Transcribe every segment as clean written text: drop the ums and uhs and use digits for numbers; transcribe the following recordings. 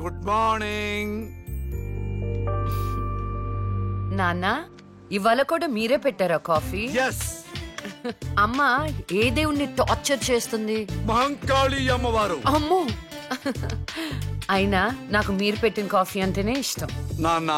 Good morning. నాన్న, ఇవాళ కూడా మీరే పెట్టారా కాఫీ? ఎస్. అమ్మా ఏ దేవుణ్ణి టార్చర్ చేస్తుంది? మహంకాళి అమ్మవారు. అమ్మో. అయినా నాకు మీరు పెట్టిన కాఫీ అంటేనే ఇష్టం. నాన్న,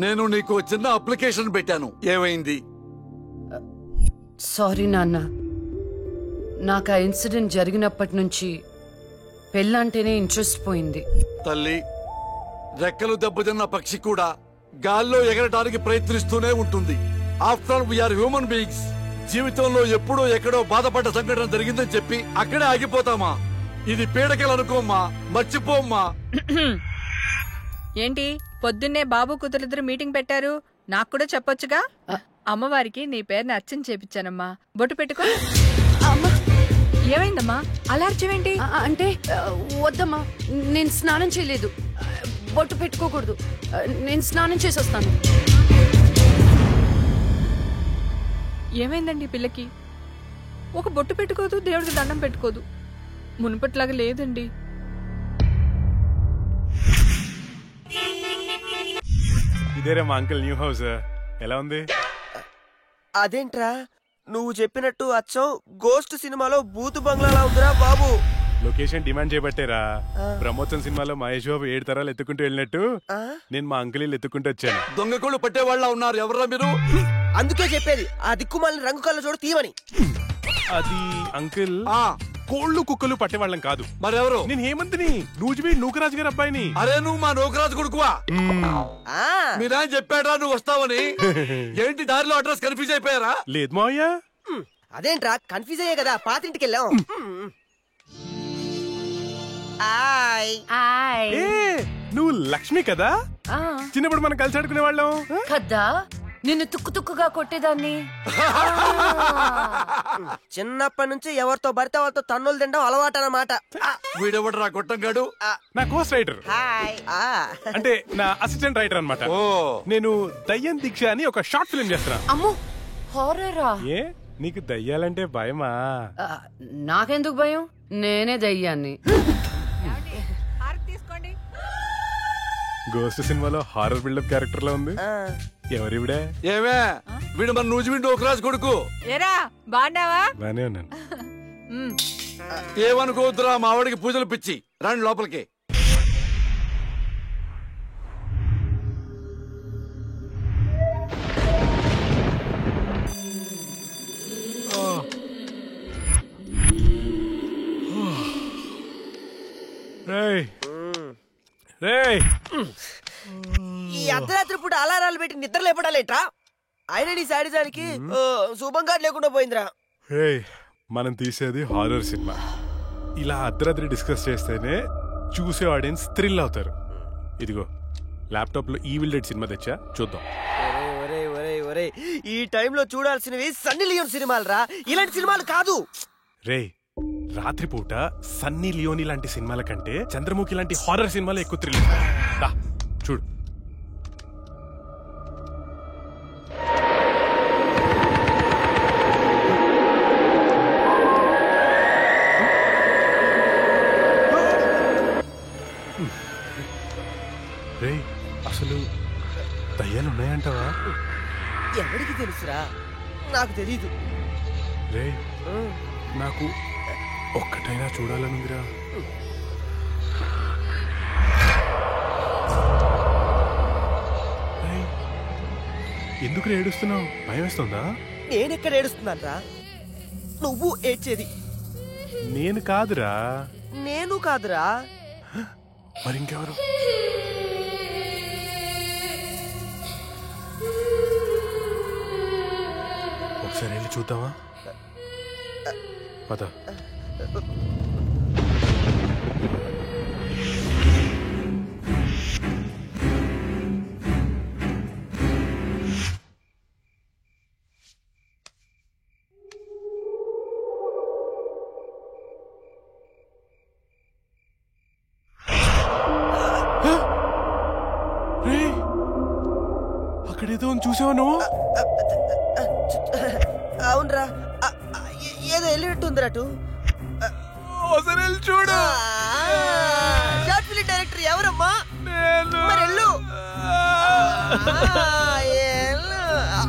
నేను నీకు చిన్న అప్లికేషన్ పెట్టాను, ఏమైంది? సారీ నాన్న, నాకు ఆ ఇన్సిడెంట్ జరిగినప్పటి నుంచి పెళ్ళంటేనే ఇంట్రెస్ట్ పోయింది. తల్లి, రెక్కలు దెబ్బతిన్న పక్షి కూడా గాల్లో ఎగరడానికి ప్రయత్నిస్తూనే ఉంటుంది. After all we are human beings. జీవితంలో ఎప్పుడో ఎక్కడో బాధపడ్డ సంఘటన జరిగిందని చెప్పి అక్కడే ఆగిపోతామా? ఇది పీడకలు అనుకోమ్మా, మర్చిపోమ్మా. ఏంటి పొద్దున్నే బాబు కూతురిద్దరు మీటింగ్ పెట్టారు? నాకు కూడా చెప్పొచ్చుగా. అమ్మవారికి నీ పేరుని అర్చన చేపించానమ్మా. బొట్టు పెట్టుకో. ఏమైందమ్మా అలా అర్చమేంటి? అంటే వద్దమ్మా, నేను స్నానం చేయలేదు. బొట్టు పెట్టుకోకూడదు. నేను స్నానం చేసి వస్తాను. ఏమైందండి పిల్లకి? ఒక బొట్టు పెట్టుకోదు, దేవుడికి దండం పెట్టుకోదు. మునుపట్లాగా లేదండి. ఇదేరా మా అంకుల్ న్యూ హౌస్. ఎలా ఉంది? అదేంట్రా నువ్వు చెప్పినట్టు అచ్చం గోస్ట్ సినిమాలో బూతు బంగ్లాలా ఉందిరా బాబు. లొకేషన్ డిమాండ్ చేయబట్టేరా. బ్రహ్మోత్సవం సినిమాలో మహేష్ బాబు 7 తరాలు ఎత్తుకుంటూ వెళ్ళినట్టు నేను మా అంకుల్ ఎత్తుకుంటూ వచ్చాను. దొంగకోళ్ళు పట్టేవాళ్ళ ఉన్నారు. ఎవరా మీరు? అందుకే చెప్పేది ఆ దిక్కుమాలిన రంగు కళ్ళ చూడ తీయమని. అది అంకుల్, కోళ్ళు కుక్కలు పట్టేవాళ్ళం కాదు. మరెవరు? నేను హేమంత్ని, నూజివీ నూకరాజు గారి అబ్బాయిని. అరే, నువ్వు మా నూకరాజు కొడుకువా? మీరేం చెప్పాడా నువ్వు వస్తావని? ఏంటి దారిలో అడ్రస్ కన్ఫ్యూజ్ అయిపోయారా? లేదు మావయ్య. అదేంట్రా కన్ఫ్యూజ్ అయ్యే కదా పాతింటికి వెళ్ళాం. నువ్వు లక్ష్మి కదా? చిన్నప్పుడు మనం కలిసి ఆడుకునే వాళ్ళం కదా. నిన్ను తుక్కు తుక్కుగా కొట్టేదాన్ని. చిన్నప్పటి నుంచి ఎవరితో పడితే వాళ్ళతో తన్నులు తినడం అలవాటు అన్నమాట. వీడెవడరా గొట్టంగాడు? నా కోస్ట్ రైటర్, అంటే నా అసిస్టెంట్ రైటర్ అన్నమాట. నేను దయ్యం దీక్ష అని ఒక షార్ట్ ఫిల్మ్ చేస్తున్నా. అమ్మో, హారరా? ఏ, నీకు దయ్యాలంటే భయమా? నాకెందుకు భయం? నేనే దయ్యాన్ని. గోస్ట్ సినిమాలో హారర్ బిల్డప్ క్యారెక్టర్ లో ఉంది. ఎవరివిడే? ఏమే, వీడు మన నూజివీ నూకరాజు కొడుకు. ఏరా బాగున్నావా? బానే ఉన్నాను. ఏమనుకోవద్దురా, మా ఆవిడికి పూజలు పిచ్చి. రండి లోపలికి. ఈ అర్ధరాత్రి పూట అలారాలు పెట్టి నిద్ర లేపడాలేట్రా? అయినా నీ సాడిజానికి శుభంగా లేకుండా పోయిందిరా. మనం తీసేది హారర్ సినిమా. ఇలా అర్ధరాత్రి డిస్కస్ చేస్తేనే చూసే ఆడియన్స్ థ్రిల్ అవుతారు. ఇదిగో ల్యాప్టాప్ లో ఈవిల్ డెడ్ సినిమా తెచ్చా, చూద్దాం. ఈ టైంలో చూడాల్సినవి సన్నీ లియోన్ సినిమాలు రా, ఇలాంటి సినిమాలు కాదు. రే, రాత్రిపూట సన్నీ లియోని లాంటి సినిమాల కంటే చంద్రముఖి లాంటి హారర్ సినిమాలు ఎక్కువ థ్రిల్. చూడు. రే, అసలు దయ్యాలు ఉన్నాయంటావా? ఎవరికి తెలుసురా? నాకు తెలీదు. రే, నాకు ఒక్కటైనా చూడాలనుందిరా. ఎందుకు ఏడుస్తున్నావు? భయం వేస్తుందా? నేనెక్కడ ఏడుస్తున్నాను రా? నువ్వు ఏడ్చేది. నేను కాదురా. నేను కాదురా. మరి ఇంకెవరు? ఒకసారి వెళ్ళి చూద్దామా? పద. అక్కడేదో చూసావా నువ్వు? అవునరా, ఏదో వెళ్ళినట్టుందిరా. చూడు. షార్ట్ ఫిల్మ్ డైరెక్టర్ ఎవరమ్మా? నేను మరి వెళ్ళు.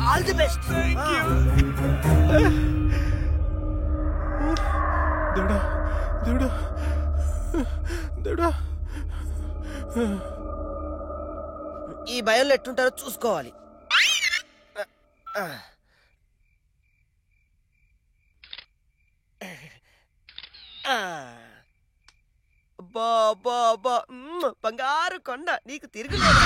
All the best. దేవుడా దేవుడా దేవుడా. ఈ భయంలో ఎట్టుంటారో చూసుకోవాలి. బంగారు కొండ నీకు తిరుగులేదు.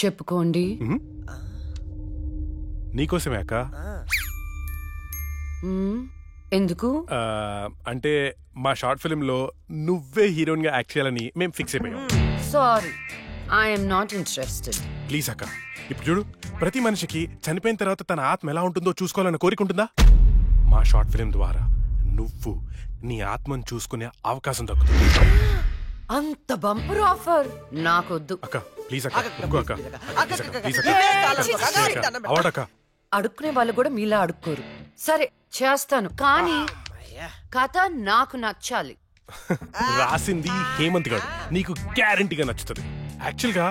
చెప్పుకోండి. నీకోసమే అక్క. ఎందుకు? అంటే మా షార్ట్ ఫిల్మ్ లో నువ్వే హీరోయిన్ గా యాక్ట్ చేయాలని మేము ఫిక్స్ అయిపోయాం. Sorry, I'm not interested. Please అక్క, ఇప్పుడు చూడు, ప్రతి మనిషికి చనిపోయిన తర్వాత తన ఆత్మ ఎలా ఉంటుందో చూసుకోవాలని కోరిక ఉంటుందా? మా షార్ట్ ఫిల్మ్ ద్వారా నువ్వు నీ ఆత్మను చూసుకునే అవకాశం దక్కుతుంది. అంత బంపర్ ఆఫర్ నాకొద్దు. అక్క ప్లీజ్ అక్క, ఒక్క అక్క, అక్క. అడుక్కునే వాళ్ళు కూడా మీలా అడుక్కోరు. సరే చేస్తాను, కానీ కథ నాకు నచ్చాలి. రాసింది హేమంత్ గారు, నీకు గ్యారంటీగా నచ్చుతుంది. యాక్చువల్ గా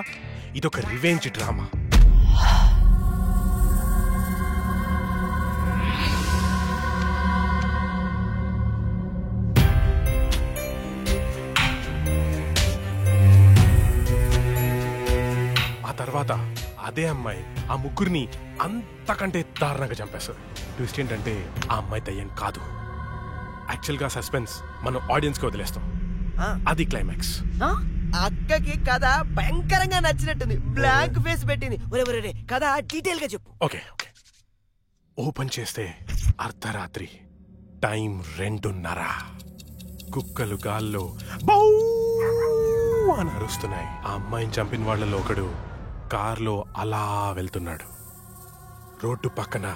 ఇదొక రివెంజ్ డ్రామా. ఆ తర్వాత అదే అమ్మాయి ఆ ముగ్గురిని అంతకంటే దారుణంగా చంపేస్తుంది. ట్విస్ట్ ఏంటంటే ఆ అమ్మాయి దయ్యం కాదు. యాక్చువల్ గా సస్పెన్స్ మనం ఆడియన్స్ కి వదిలేస్తాం. అది క్లైమాక్స్. అక్కకి కథ భయంకరంగా నచ్చినట్టుంది. బ్లాంక్ ఫేస్ పెట్టింది. కథ డీటెయిల్ గా చెప్పు. Okay okay. ఓపెన్ చేస్తే అర్ధరాత్రి, టైం 2:30. కుక్కలు గాల్లో బౌ అని అరుస్తున్నాయి. ఆ అమ్మాయిని చంపిన వాళ్ళలో ఒకడు కార్లో అలా వెళ్తున్నాడు. రోడ్డు పక్కన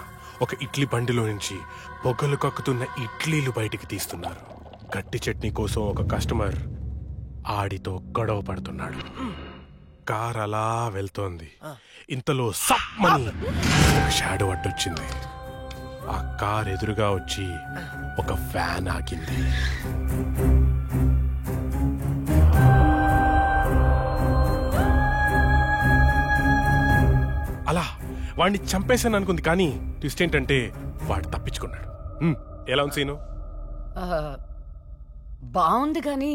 ఒక ఇడ్లీ బండిలో నుంచి పొగలు కక్కుతున్న ఇడ్లీలు బయటికి తీస్తున్నారు. గట్టి చట్నీ కోసం ఒక కస్టమర్ ఆడితో గొడవ పడుతున్నాడు. కార్ అలా వెళ్తోంది. ఇంతలో సమ్మని ఒక షాడో అడ్డొచ్చింది. ఆ కార్ ఎదురుగా వచ్చి ఒక ఫ్యాన్ ఆగింది. అలా వాడిని చంపేశాను అనుకుంది, కానీ ట్విస్ట్ ఏంటంటే వాడు తప్పించుకున్నాడు. ఎలా ఉంది సీను? బాగుంది, కానీ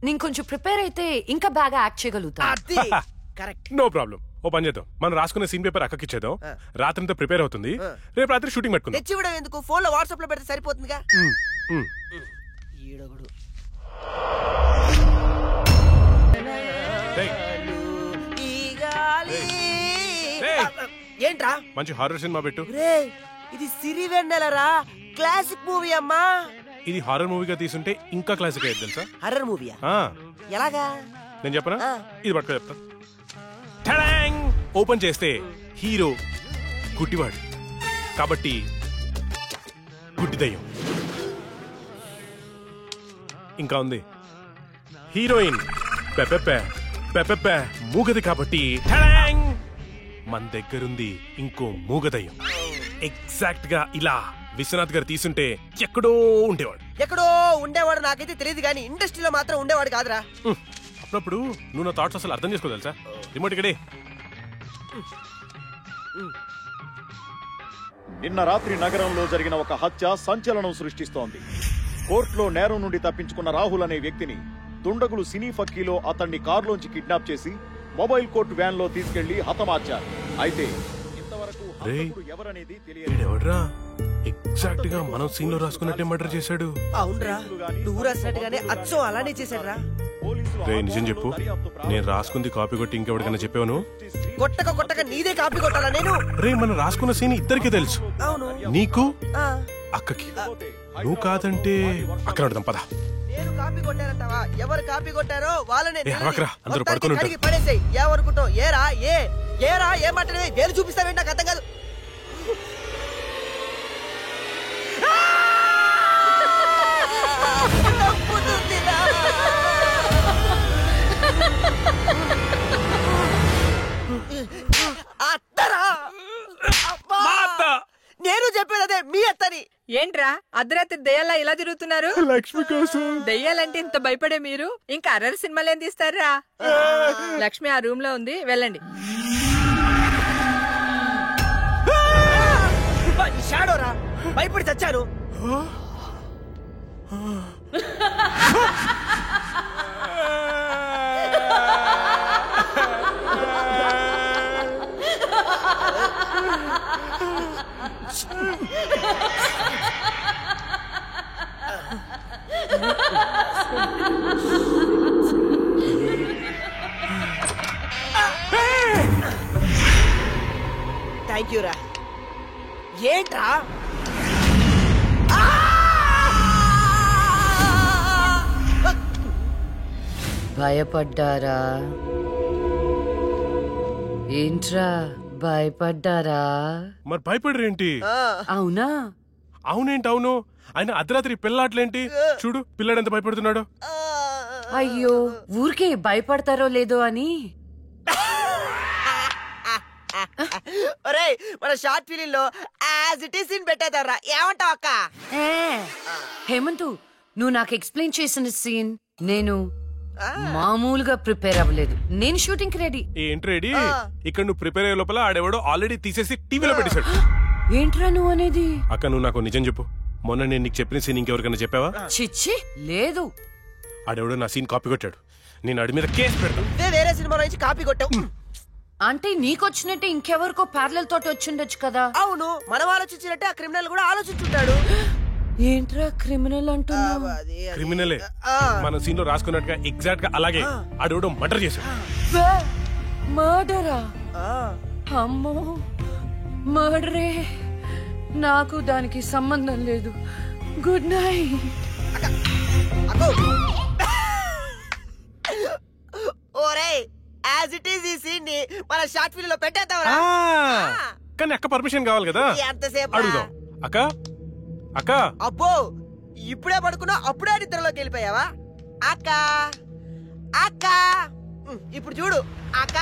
నేను కొంచెం ప్రిపేర్ అయితే ఇంకా బాగా యాక్ట్ చేయగలుగుతా. No problem. ఓ పని చేద్దాం, మనం రాసుకున్న సీన్ పేపర్ అక్కకి ఇచ్చేద్దాం. రాత్రంతా ప్రిపేర్ అవుతుంది. రేపు రాత్రి షూటింగ్ పెట్టుకుందాం. తెచ్చివ్వడం ఎందుకు? ఫోన్ లో వాట్సాప్ లో పెడితే సరిపోతుందిగా. ఈడొకడు. ఏంట్రా? మంచి హారర్ సినిమా పెట్టు. ఇది సిరివెన్నెలరా, క్లాసిక్ మూవీ అమ్మా. ఇది హారర్ మూవీగా తీసుంటే ఇంకా క్లాసిక్ అయ్యేది తెలుసా? హారర్ మూవీయా? ఎలాగా? నేను చెప్పనా? ఇది పట్టుకో చెప్తా. ఓపెన్ చేస్తే హీరో గుడ్డివాడు కాబట్టి గుడ్డి దయ్యం. ఇంకా ఉంది హీరోయిన్ మూగది కాబట్టి మన దగ్గరుంది ఇంకో మూగదయ్యం. ఎగ్జాక్ట్ గా ఇలా విశ్వనాథ్ గారు తీసుంటే ఎక్కడో ఉండేవాడు. నాకైతే తెలియదు, కానీ ఇండస్ట్రీలో మాత్రం ఉండేవాడు కాదురా. అప్పుడప్పుడు నువ్వు నా థాట్స్ అసలు అర్థం చేసుకో తెలుసా? రిమోట్ ఇక్కడే. నిన్న రాత్రి నగరంలో జరిగిన ఒక హత్య సంచలనం సృష్టిస్తోంది. కోర్టులో నేరం నుండి తప్పించుకున్న రాహుల్ అనే వ్యక్తిని దుండగులు సినీ ఫక్కీలో అతన్ని కారులోంచి కిడ్నాప్ చేసి మొబైల్ కోర్టు వ్యాన్ లో తీసుకెళ్లి హతమార్చారు. అయితే ఇంతవరకు ఎవరనేది తెలియదు. ఎగ్జాక్ట్ గా మనం సీన్ లో రాసుకున్నట్టే మర్డర్ చేశాడు. అవునరా, నువ్వు రాసినట్టుగానే అచ్చం అలానే చేశాడురా. రే నిజం చెప్పు, నేను రాసుకుంది కాపీ కొట్టి ఇంకెవరికైనా చెప్పాను? కొట్టక నీదే కాపీ కొట్టాలా నేను? రే మనం రాసుకున్న సీన్ ఇద్దరికి తెలుసు. అవును, నీకు అక్కకి. నువ్వు కాదంటే అక్కడ పద. కాపీ కొట్టారంటావా? ఎవరు కాపీ కొట్టారో వాళ్ళనే అందరూ పడుకుని ఉంటారు. పడేసాయి. ఏమనుకుంటావు? ఏరా ఏరా ఏమంటే వేలు చూపిస్తావేంటి? నాకు అర్థం కాదు. అత్తరా? నేను చెప్పేది అదే, మీ అత్తని. ఏంట్రా అర్ధరాత్రి దెయ్యాలా ఇలా తిరుగుతున్నారు? లక్ష్మి కోసం. దెయ్యాలంటే ఇంత భయపడే మీరు ఇంకా అర్రర్ సినిమాలు ఏం తీస్తారా? లక్ష్మి ఆ రూమ్ లో ఉంది, వెళ్ళండి. షాడోరా, భయపడి చచ్చాను. థ్యాంక్ యూ రా. ఏంట్రా? భయపడ్డారా? ఏంట్రా భయపడ్డారా? మరి భయపడరేంటి? అవునా? అవునేంటి అవును? ఆయన అర్ధరాత్రి పిల్లాట్లేంటి? చూడు పిల్లాడు ఎంత భయపడుతున్నాడు. అయ్యో, ఊరికే భయపడతారో లేదో అని. ఒరేయ్, మన షార్ట్ ఫిలిం లో యాజ్ ఇట్ ఈస్ సీన్ పెట్టేదారా, ఏమంటావు అక్క? హేమంతు, నువ్వు నాకు ఎక్స్ప్లెయిన్ చేసిన సీన్ నేను మామూలుగా ప్రిపేర్ అవ్వలేదు. నేను షూటింగ్ కి రెడీ. ఏంటి రెడీ? ఇక్కడ నువ్వు ప్రిపేర్ అయ్యే లోపల ఆడెవడో ఆల్రెడీ తీసేసి టీవీలో పెట్టేశాడు. ఏంట్రా నువ్వు అనేది? అక్క నువ్వు నాకు నిజం చెప్పు, మొన్న నేను నీకు చెప్పిన సీన్ ఇంకెవరికైనా చెప్పావా? చిచ్చి లేదు. ఆడెవడో నా సీన్ కాపీ కొట్టాడు. నేను ఆడి మీద కేసు పెడతాను. వేరే సినిమాలో నుంచి కాపీ కొట్టావు. అంటే నీకొచ్చినట్టే ఇంకెవరికో ప్యారలల్ తోటి వచ్చిండొచ్చు కదా. అవును, మనం ఆలోచించినట్టే ఆ క్రిమినల్ కూడా ఆలోచించుంటాడు. ఏంట్రా క్రిమినల్ అంటున్నావు? క్రిమినలే మన సీన్ లో రాసుకున్నట్టుగా ఎగ్జాక్ట్ గా అలాగే ఆడెవడో మర్డర్ చేశాడు. మర్డరా? అమ్మో, మర్డరే. నాకు దానికి సంబంధం లేదు. Good night. ఓరేయ్, యాజ్ ఇట్ ఈస్ ఈ సీన్ ని మన షార్ట్ ఫిల్మ్ లో పెట్టేద్దాంరా. కానీ అక్క పర్మిషన్ కావాలి కదా, ఎంతసేపు అడుగుదాం. అక్క అక్క. అబ్బో, ఇప్పుడే పడుకున్నా అప్పుడే నిద్రలోకి వెళ్ళిపోయావా? అక్క అక్క, ఇప్పుడు చూడు అక్క.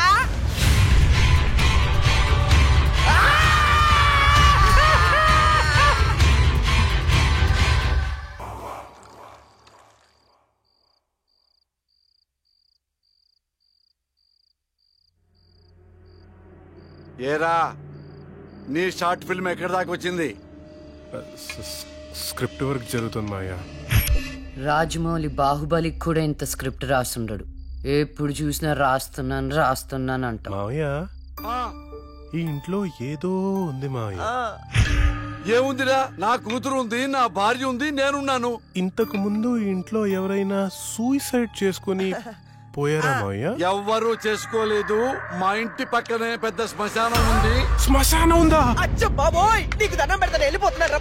ఏరా, నీ షార్ట్ ఫిల్మ్ ఎక్కడి దాకా వచ్చింది? స్క్రిప్ట్ వర్క్ జరుగుతుంది మాయా. రాజమౌళి బాహుబలికి కూడా ఇంత స్క్రిప్ట్ రాస్తుండడు. ఎప్పుడు చూసినా రాస్తున్నాను అంట. మావయ్య, ఈ ఇంట్లో ఏదో ఉంది మావయ్య. ఏముందిరా? నా కూతురు ఉంది, నా భార్య ఉంది, నేనున్నాను. ఇంతకు ముందు ఈ ఇంట్లో ఎవరైనా సూసైడ్ చేసుకుని పోయారా మావయ్య? ఎవ్వరూ చేసుకోలేదు. మా ఇంటి పక్కనే పెద్ద శ్మశానం ఉంది. శ్మశానం ఉందా? అచ్చ బాబోయ్, నీకు దండం పెడతాను, వెళ్ళిపోతున్నారు.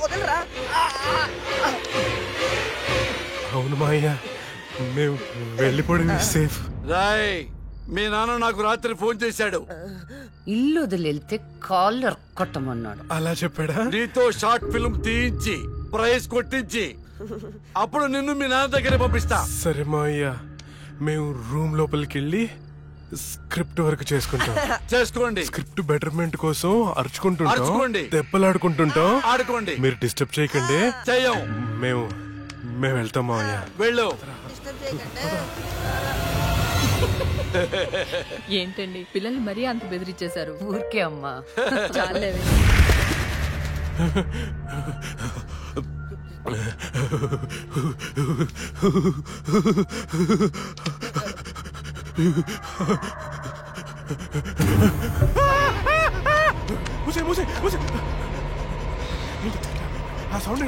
వదలరా. అవును మావయ్య, మేము వెళ్ళిపోవడం సేఫ్. రాయ్, మీ నాన్న నాకు రాత్రి ఫోన్ చేశాడు. ఇల్లు వదిలేళ్తే కాళ్ళు కొట్టమన్నాడు. అలా చెప్పాడా? నీతో షార్ట్ ఫిల్మ్ తీయించి ప్రైజ్ కొట్టించి అప్పుడు నిన్ను మీ నాన్న దగ్గర పంపిస్తా. సరే మావయ్య, మేము రూమ్ లోపలికి వెళ్ళి స్క్రిప్ట్ వర్క్ చేసుకుంటాం. చేసుకోండి. స్క్రిప్ట్ బెటర్మెంట్ కోసం అరుచుకుంటుంటాం, అరుచుకోండి. దెబ్బలాడుకుంటుంటాం. ఆడుకోండి. మీరు డిస్టర్బ్ చేయకండి. చెయ్యం. మేము వెళ్తాం మావయ్య. వెళ్ళు. ఏంటండి పిల్లల్ని మరీ అంత బెదిరించేశారు? ఊరికే అమ్మా. చాలే. ఆ సౌండ్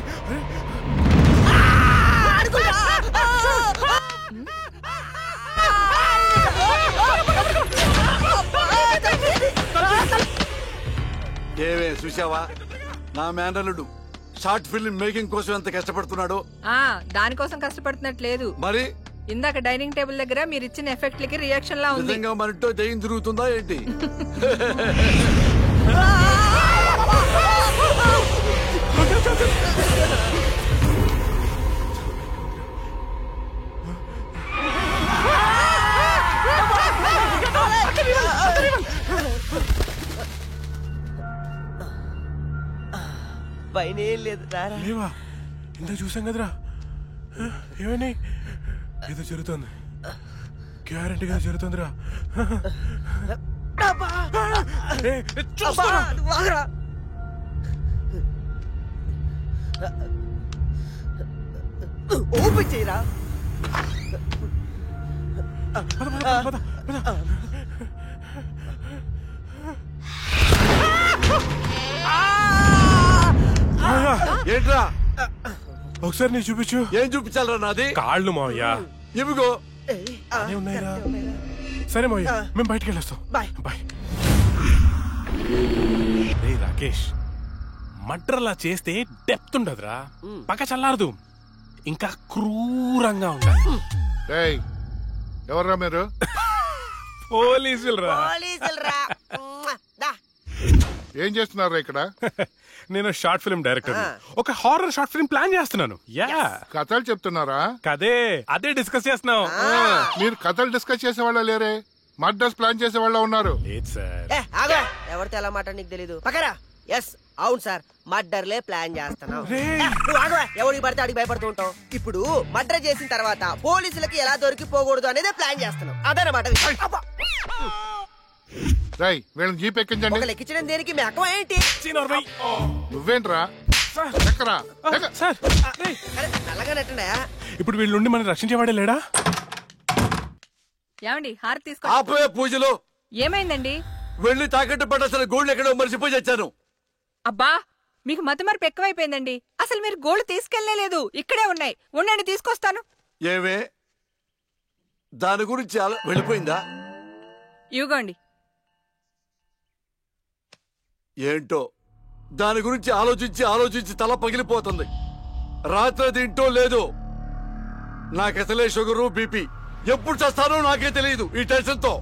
ఏవే చూసావా? నా మేనల్లుడు షార్ట్ ఫిల్మ్ మేకింగ్ కోసం ఎంత కష్టపడుతున్నాడో. దానికోసం కష్టపడుతున్నట్లేదు. మరి ఇందాక డైనింగ్ టేబుల్ దగ్గర మీరు ఇచ్చిన ఎఫెక్ట్లకి రియాక్షన్ లా ఉంది. నిజంగా మనతో దయ్యం తిరుగుతుందా ఏంటి? పైన ఏం లేదు రారా. లేవా? ఇంత చూసాం కదరా. ఏమని ఏదో జరుగుతుంది, గ్యారంటీగా జరుగుతుందిరా. ఓపెన్ చేయరా. ఏంట్రా? ఒకసారి నీ చూపించు. ఏం చూపించాలరా? నాది కాళ్ళు మావయ్య. ఇవిగో ఉన్నాయిరా. సరే మావయ్య, మేము బయటికి వెళ్ళొస్తాం. బాయ్. బాయ్. రే రాకేష్, మర్డర్ అలా చేస్తే డెప్త్ ఉండదురా, పక్క చల్లారదు, ఇంకా క్రూరంగా ఉండాలి. ఎవర్రా మీరు? పోలీసులు రా. ఏం చేస్తున్నారా ఇక్కడ? నేను షార్ట్ ఫిల్మ్ డైరెక్టర్, ఒక హారర్ షార్ట్ ఫిల్మ్ ప్లాన్ చేస్తున్నాను. కథలు చెప్తున్నారా? కదే, అదే డిస్కస్ చేస్తున్నాం. మీరు కథలు డిస్కస్ చేసే వాళ్ళ లేరే, మర్డర్స్ ప్లాన్ చేసే వాళ్ళ ఉన్నారు. లేదు సార్. ఎవరితో ఎలా మాట నీకు తెలీదు. పక్కరా. ఎస్ అవును సార్, మర్డర్లే ప్లాన్ చేస్తున్నాం. ఎవరికి పడితే అడిగి భయపడుతూ ఉంటాం. ఇప్పుడు మర్డర్ చేసిన తర్వాత పోలీసులకి ఎలా దొరికిపోకూడదు అనేది ప్లాన్ చేస్తున్నాం. అదనమాట. రై వీళ్ళని జీప్ ఎక్కించండి. ఒక లెక్కించడం దేనికి మెకం ఏంటి? నువ్వేంట్రా? ఎక్కరా? నల్లగా నెట్టండా. ఇప్పుడు వీళ్ళ నుండి మనం రక్షించేవాడే లేడా? ఏమండి హారతి తీసుకో. ఆపోయే పూజలు. ఏమైందండి? వెళ్ళి తాకట్టు పట్టాల్సిన గోల్డ్ ఎక్కడో మర్చిపోయి వచ్చాను. అబ్బా, మీకు మతిమరుపు ఎక్కువైపోయిందండి. అసలు మీరు గోల్డ్ తీసుకెళ్లలేదు, ఇక్కడే ఉన్నాయి. ఉండండి, తీసుకొస్తాను. ఏమే దాని గురించి వెళ్ళిపోయిందా? ఇవ్వండి. ఏంటో దాని గురించి ఆలోచించి ఆలోచించి తల పగిలిపోతుంది. రాత్రి తింటో లేదు. నాకసలే షుగరు బీపీ. ఎప్పుడు చేస్తానో నాకే తెలియదు ఈ టెన్షన్తో.